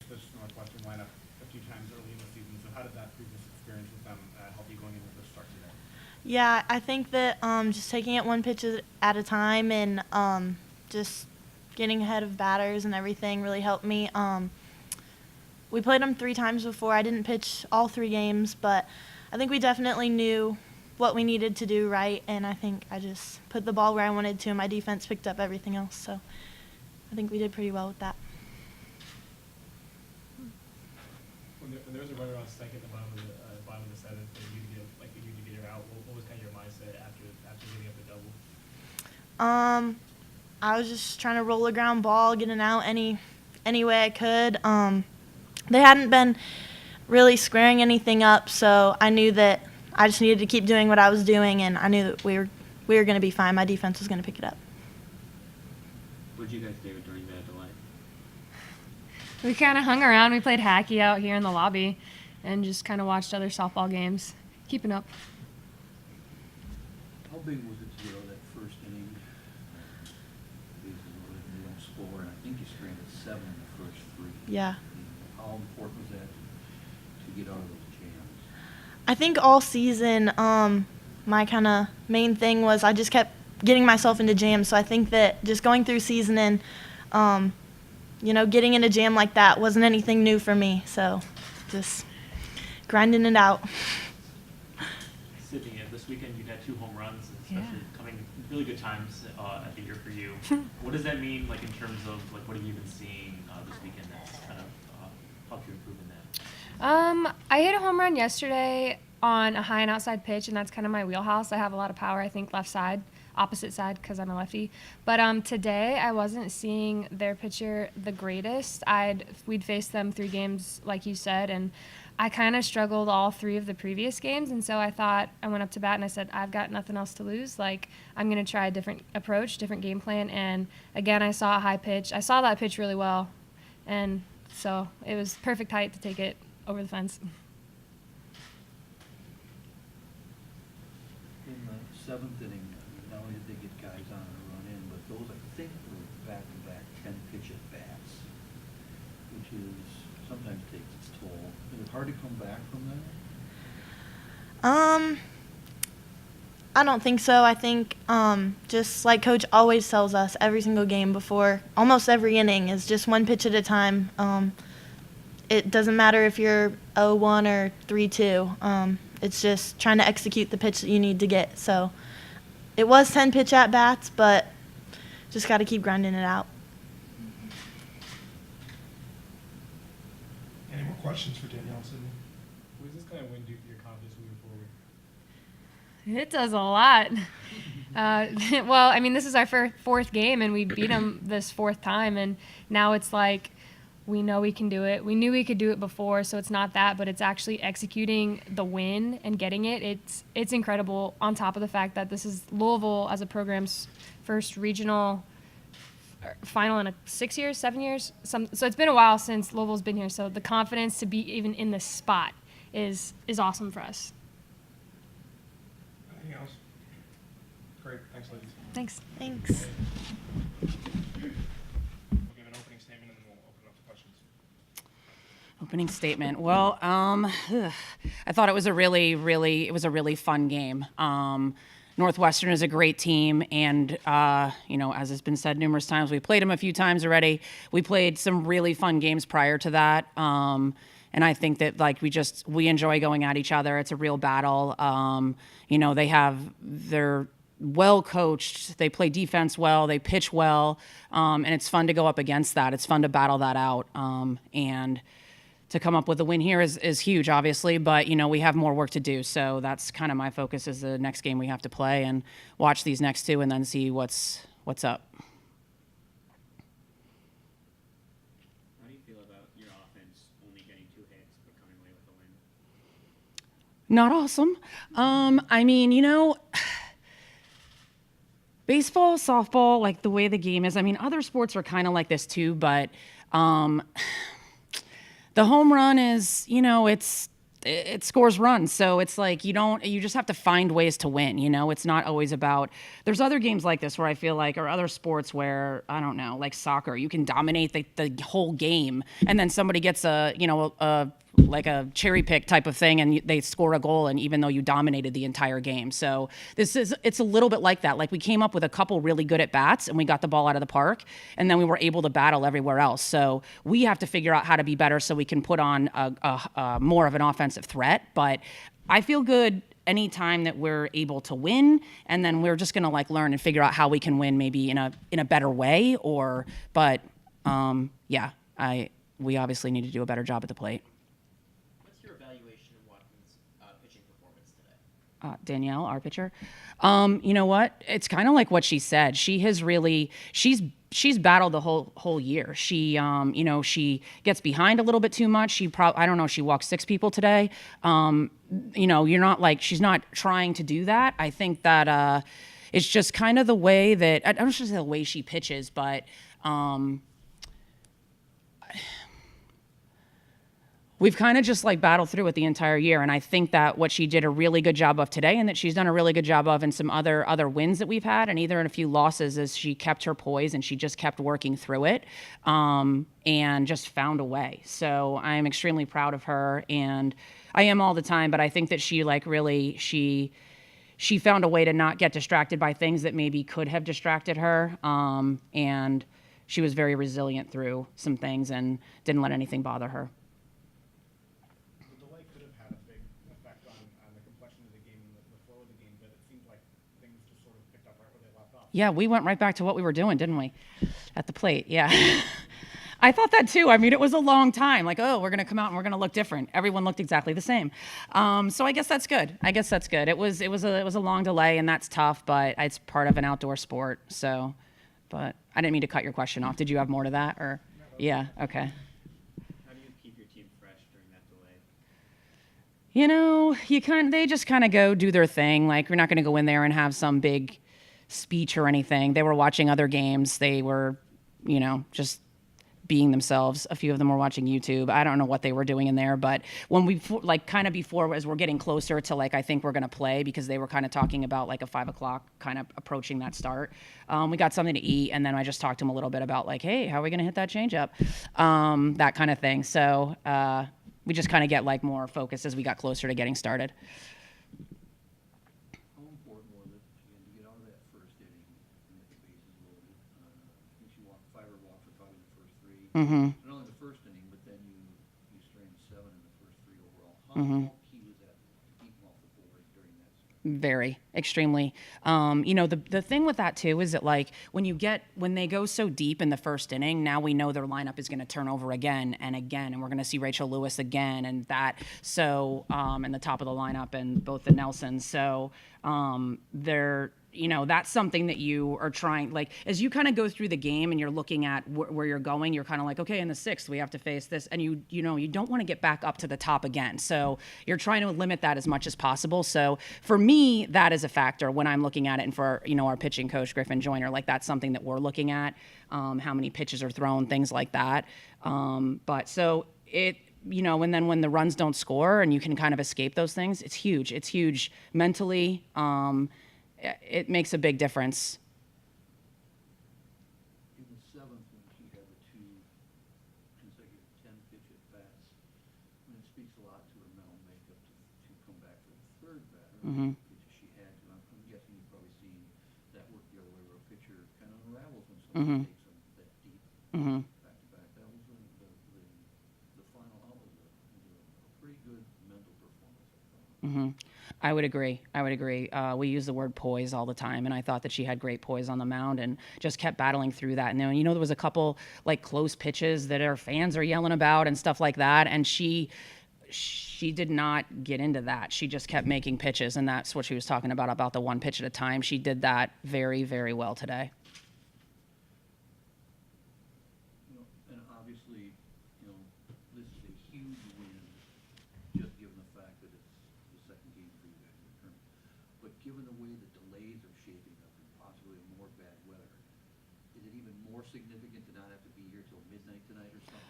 this Northwestern lineup a few times early in the season. So how did that previous experience with them help you going into the start today? Yeah, I think that just taking it one pitch at a time and just getting ahead of batters and everything really helped me. We played them 3 times before. I didn't pitch all 3 games, but I think we definitely knew what we needed to do right, and I think I just put the ball where I wanted to, and my defense picked up everything else. So I think we did pretty well with that. When there was a runner on second, the bottom of the seventh, and you to get her out, what was kind of your mindset after giving up the double? I was just trying to roll a ground ball, get an out any way I could. They hadn't been really squaring anything up, so I knew that I just needed to keep doing what I was doing, and I knew that we were going to be fine. My defense was going to pick it up. What did you guys do during the delay? We kind of hung around. We played hacky out here in the lobby and just kind of watched other softball games, keeping up. How big was it to that first inning? Bases were you don't score, and I think you stranded 7 in the first 3. Yeah. How important was that to get out of those jams? I think all season, my kind of main thing was I just kept getting myself into jams. So I think that just going through season and, getting in a jam like that wasn't anything new for me. So just grinding it out. Sydney, this weekend you had 2 home runs, especially coming really good times at the year for you. What does that mean, in terms of what have you been seeing this weekend that's kind of helped you improve in that? I hit a home run yesterday on a high and outside pitch, and that's kind of my wheelhouse. I have a lot of power, I think, left side, opposite side, because I'm a lefty. But today I wasn't seeing their pitcher the greatest. We'd faced them 3 games, like you said, and I kind of struggled all 3 of the previous games, and so I went up to bat and I said, I've got nothing else to lose. I'm going to try a different approach, different game plan, and again, I saw a high pitch. I saw that pitch really well, and so it was perfect height to take it over the fence. In the 7th inning, not only did they get guys on and run in, but those, I think, were back-to-back 10-pitch at-bats, which sometimes takes its toll. Is it hard to come back from that? I don't think so. I think just like Coach always tells us every single game before, almost every inning is just one pitch at a time. It doesn't matter if you're 0-1 or 3-2. It's just trying to execute the pitch that you need to get. So it was 10 pitch at bats, but just got to keep grinding it out. Any more questions for Danielle and Sydney? What does this kind of win do for your confidence moving forward? It does a lot. Well, I mean, this is our 4th game, and we beat them this 4th time, and now it's like we know we can do it. We knew we could do it before, so it's not that, but it's actually executing the win and getting it. It's incredible, on top of the fact that this is Louisville as a program's first regional final in 6 years, 7 years. So it's been a while since Louisville's been here, so the confidence to be even in this spot is awesome for us. Anything else? Great. Thanks, ladies. Thanks. Thanks. We'll give an opening statement and then we'll open up to questions. Opening statement. Well, I thought it was a really fun game. Northwestern is a great team, and as has been said numerous times, we played them a few times already. We played some really fun games prior to that, and I think that we enjoy going at each other. It's a real battle. They're well coached. They play defense well. They pitch well, and it's fun to go up against that. It's fun to battle that out, and to come up with a win here is huge, obviously, but we have more work to do. So that's kind of my focus, is the next game we have to play and watch these next 2 and then see what's up. How do you feel about your offense only getting 2 hits but coming away with a win? Not awesome. Baseball, softball, the way the game is. Other sports are kind of like this too, but the home run is, it scores runs. So it's like you just have to find ways to win. It's not always about. There's other games like this where I feel like, or other sports where, I don't know, like soccer, you can dominate the whole game, and then somebody gets like a cherry pick type of thing, and they score a goal, and even though you dominated the entire game. So it's a little bit like that. Like, we came up with a couple really good at bats and we got the ball out of the park, and then we were able to battle everywhere else. So we have to figure out how to be better so we can put on a more of an offensive threat. But I feel good anytime that we're able to win, and then we're just going to like learn and figure out how we can win maybe in a better way. We obviously need to do a better job at the plate. What's your evaluation of Watkins' pitching performance today? Danielle, our pitcher. You know what? It's kind of like what she said. She's battled the whole year. She she gets behind a little bit too much. I don't know, she walked 6 people today. You're not like, she's not trying to do that. I think that it's just kind of the way that, I don't just say the way she pitches, but we've kind of just like battled through it the entire year. And I think that what she did a really good job of today, and that she's done a really good job of in some other wins that we've had, and either in a few losses, is she kept her poise and she just kept working through it, and just found a way. So I'm extremely proud of her, and I am all the time, but I think that she found a way to not get distracted by things that maybe could have distracted her. And she was very resilient through some things and didn't let anything bother her. The delay could have had a big effect on the complexion of the game and the flow of the game, but it seems like things just sort of picked up right where they left off. Yeah, we went right back to what we were doing, didn't we? At the plate, yeah. I thought that too. I mean, it was a long time. Like, oh, we're going to come out and we're going to look different. Everyone looked exactly the same. So I guess that's good. It was a long delay, and that's tough, but it's part of an outdoor sport. So, but I didn't mean to cut your question off. Did you have more to that, or? Yeah. Okay. How do you keep your team fresh during that delay? They just kind of go do their thing. Like, we're not going to go in there and have some big speech or anything. They were watching other games. They were, just being themselves. A few of them were watching YouTube. I don't know what they were doing in there, but when we kind of before, as we're getting closer to I think we're going to play, because they were kind of talking about like a 5 o'clock kind of approaching that start. We got something to eat, and then I just talked to them a little bit about like, hey, how are we going to hit that changeup? That kind of thing. So we just kind of get like more focused as we got closer to getting started. How important was it to get out of that first inning and get the bases loaded? I think she walked 5 or walks were probably the first 3. Mm-hmm. Not only the first inning, but then you strained 7 in the first 3 overall. Mm-hmm. How key was that to keep them off the board during that stretch? Very, extremely. The thing with that too is that like when they go so deep in the first inning, now we know their lineup is going to turn over again and again, and we're going to see Rachel Lewis again and that. So in the top of the lineup and both the Nelsons. So they're. That's something that you are trying, like, as you kind of go through the game and you're looking at where you're going, you're kind of like, okay, in the 6th, we have to face this. And you don't want to get back up to the top again. So you're trying to limit that as much as possible. So for me, that is a factor when I'm looking at it. And for, our pitching coach, Griffin Joyner, like that's something that we're looking at, how many pitches are thrown, things like that. But so it, and then when the runs don't score and you can kind of escape those things, it's huge. It's huge mentally. It makes a big difference. In the 7th, when she had the 2 consecutive 10-pitch at bats, it speaks a lot to her mental makeup to come back for the 3rd batter. Mm-hmm. Pitches she had to. I'm guessing you've probably seen that work the other way, where a pitcher kind of unravels when Mm-hmm. someone takes them that deep Mm-hmm. back to back. That was the final out was a pretty good mental performance, I thought. Mm-hmm. I would agree. We use the word poise all the time, and I thought that she had great poise on the mound and just kept battling through that. And then, there was a couple like close pitches that our fans are yelling about and stuff like that, and she did not get into that. She just kept making pitches, and that's what she was talking about the one pitch at a time. She did that very, very well today. And obviously, this is a huge win, just given the fact that it's the second game for you guys in the tournament. But given the way the delays are shaping up and possibly more bad weather, is it even more significant to not have to be here till midnight tonight or something?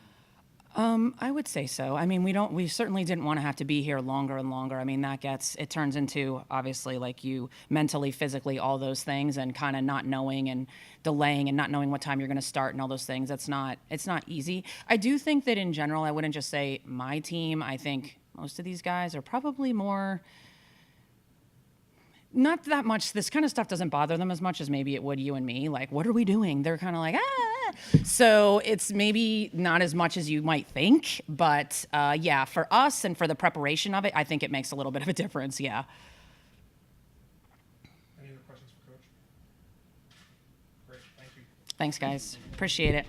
I would say so. I mean, we certainly didn't want to have to be here longer and longer. I mean, it turns into obviously like you mentally, physically, all those things, and kind of not knowing and delaying and not knowing what time you're going to start and all those things. It's not easy. I do think that in general, I wouldn't just say my team. I think most of these guys are probably more, not that much, this kind of stuff doesn't bother them as much as maybe it would you and me. Like, what are we doing? They're kind of like, ah. So it's maybe not as much as you might think. But yeah, for us and for the preparation of it, I think it makes a little bit of a difference. Yeah. Any other questions for Coach? Great, thank you. Thanks, guys. Appreciate it.